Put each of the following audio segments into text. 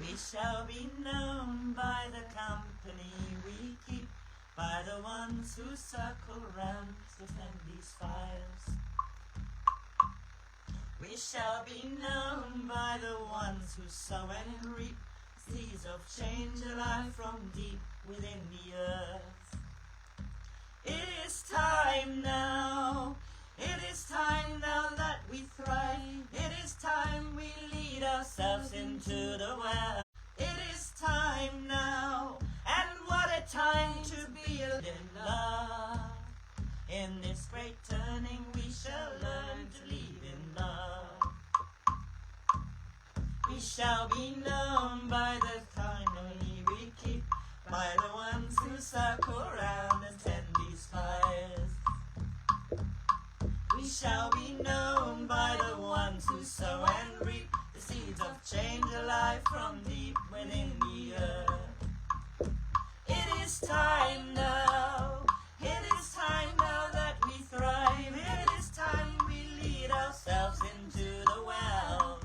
We shall be known by the company we keep, by the ones who circle round to tend these fires. We shall be known by the ones who sow and reap seeds of change alive from deep within the earth. It is time now, it is time now that we thrive. It is time we lead ourselves into the well. It is time now, and what a time to be in love. In this great turning we shall learn to lead in love. We shall be known by the company we keep, by the ones who circle round and tend these fires. We shall be known by the ones who sow and reap the seeds of change alive from deep within the earth. It is time now, it is time now that we thrive. It is time we lead ourselves into the well.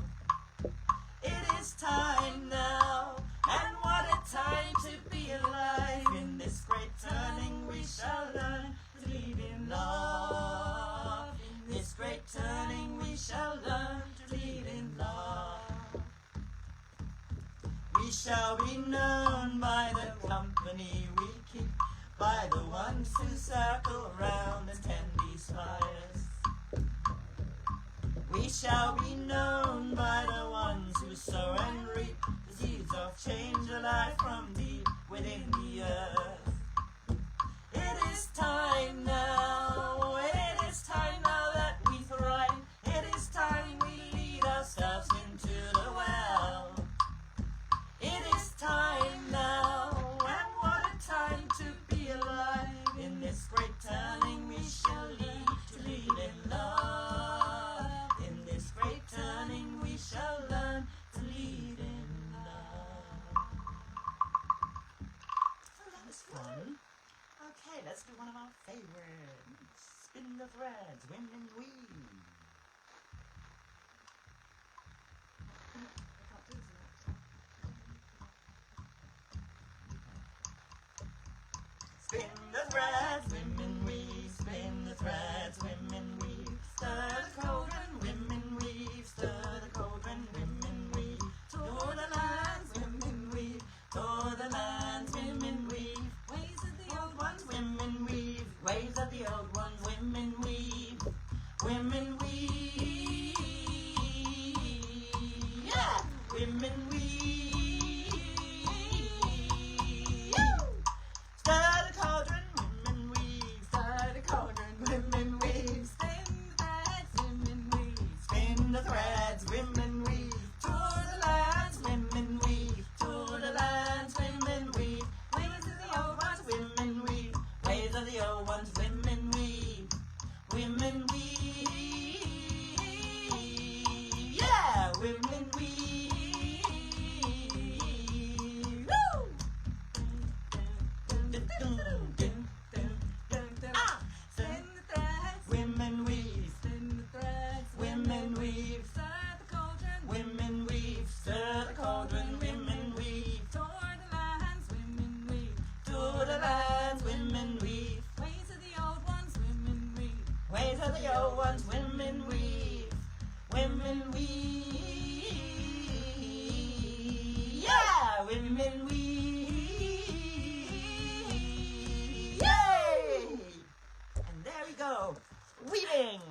It is time now, and what a time to be alive. In this great turning we shall learn to lead in love. In this great turning we shall learn to lead in love. We shall be known by the company we keep, by the ones who circle round and tend these fires. We shall be known by the ones who sow and reap the seeds of change alive from deep within the earth. It is time now, it is time now that we thrive. It is time we lead ourselves into the well. It is time now, and what a time to be alive. In this great turning we shall lead in love. In this great turning we shall learn to lead in love. So that was fun. Okay, let's do one of our favorites. Spin the threads, women weave. I can't do this. Spin the threads, women weave. Spin the threads, women weave. Stir the cauldron, women weave. Stir the cauldron, women weave. Tour the lands, women weave. Tour the lands, women weave. Ways of the old ones, women weave. Ways of the old ones, women weave. Women weave. Yeah! Women weave. Stir the cauldron, women weave. Stir the cauldron, women weave. Spin the threads, women weave. Tour the lands, women weave. Tour the lands, women weave. Ways of the old ones, women weave. Ways of the old ones, women weave. Women weave. Yeah, women weave. Woo! Spin the threads, women weave. Spin the threads, women weave. Stir the cauldron, women weave. Stir the cauldron, women weave. Tour the lands, women weave. Tour the lands, women weave. Ways of the old ones, women weave. Ways of the old ones, women weave. Women weave. Yeah, women weave. Yay! And there we go, weaving.